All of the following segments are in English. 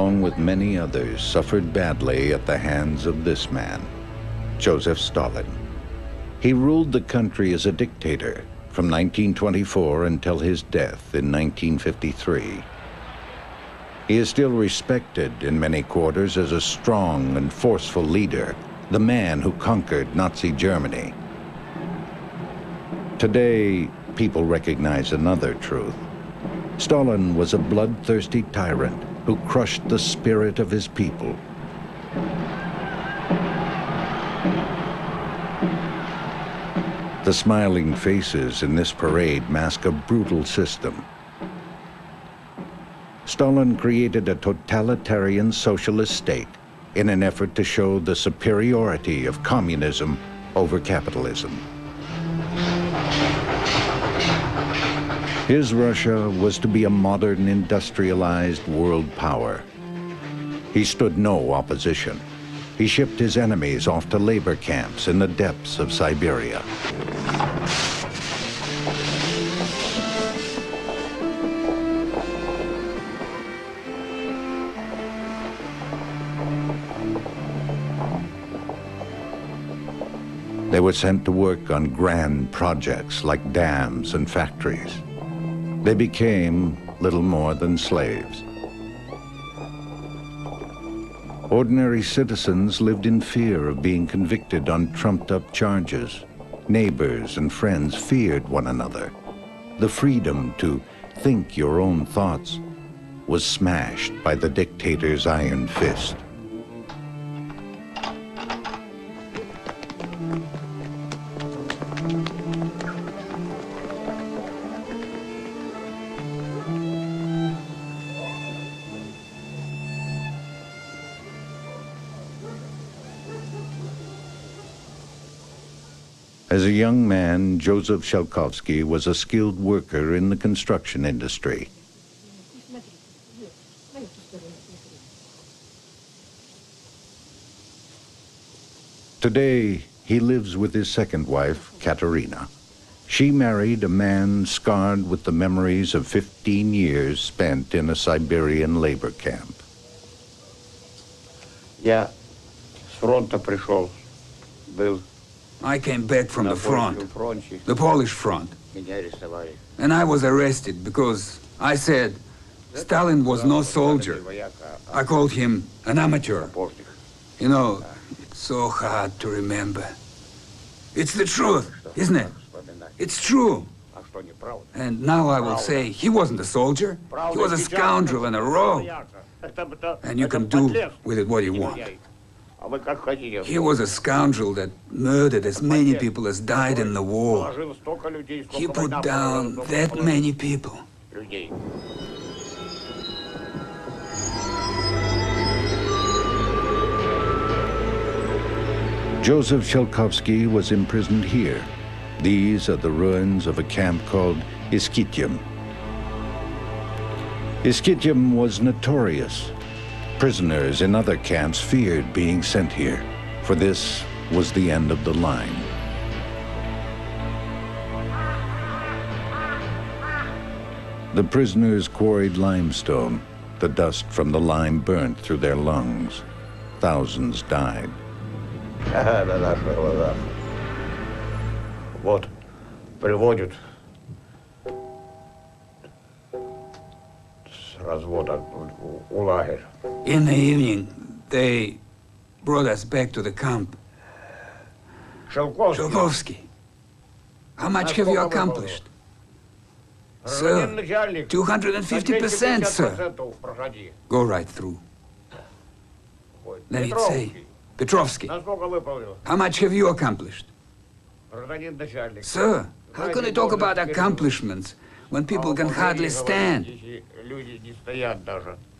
along with many others, suffered badly at the hands of this man, Joseph Stalin. He ruled the country as a dictator from 1924 until his death in 1953. He is still respected in many quarters as a strong and forceful leader, the man who conquered Nazi Germany. Today, people recognize another truth. Stalin was a bloodthirsty tyrant who crushed the spirit of his people. The smiling faces in this parade mask a brutal system. Stalin created a totalitarian socialist state in an effort to show the superiority of communism over capitalism. His Russia was to be a modern, industrialized world power. He stood no opposition. He shipped his enemies off to labor camps in the depths of Siberia. They were sent to work on grand projects like dams and factories. They became little more than slaves. Ordinary citizens lived in fear of being convicted on trumped-up charges. Neighbors and friends feared one another. The freedom to think your own thoughts was smashed by the dictator's iron fist. As a young man, Joseph Shalkovsky was a skilled worker in the construction industry. Today, he lives with his second wife, Katerina. She married a man scarred with the memories of 15 years spent in a Siberian labor camp. Я с фронта пришел, был. I came back from the front, the Polish front, and I was arrested because I said Stalin was no soldier. I called him an amateur. You know, it's so hard to remember. It's the truth, isn't it? It's true. And now I will say he wasn't a soldier. He was a scoundrel and a rogue. And you can do with it what you want. He was a scoundrel that murdered as many people as died in the war. He put down that many people. Joseph Shalkovsky was imprisoned here. These are the ruins of a camp called Iskitium. Iskitium was notorious. Prisoners in other camps feared being sent here, for this was the end of the line. The prisoners quarried limestone. The dust from the lime burnt through their lungs. Thousands died. На наших глазах. Вот, приводят с развода у лагерь. In the evening, they brought us back to the camp. Shalkovsky, how much have you accomplished? Sir, 250%, sir. Go right through. Then he'd say, Petrovsky, how much have you accomplished? Sir, how can you talk about accomplishments when people can hardly stand?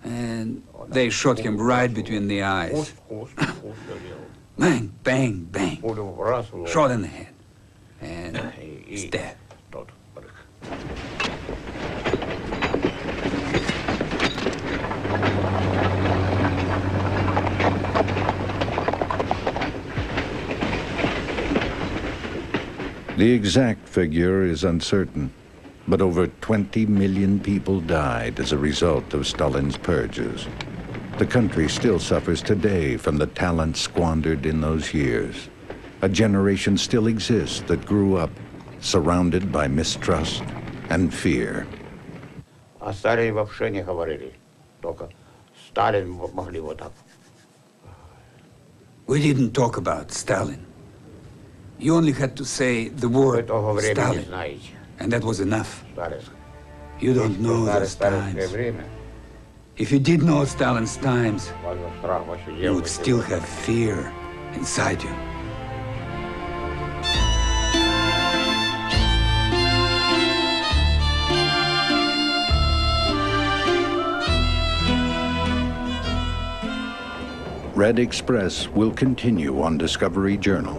And they shot him right between the eyes. Bang, bang, bang. Shot in the head. And he's dead. The exact figure is uncertain, but over 20 million people died as a result of Stalin's purges. The country still suffers today from the talent squandered in those years. A generation still exists that grew up surrounded by mistrust and fear. О Сталине вообще не говорили. Только Сталин могли вот так. We didn't talk about Stalin. You only had to say the Вы word того времени не Stalin, знаете. and that was enough. Сталинское. You don't know Знали those сталинское times. время. If you did know Stalin's times, Вас бы страх вообще you делал. would still have fear inside you. Red Express will continue on Discovery Journal.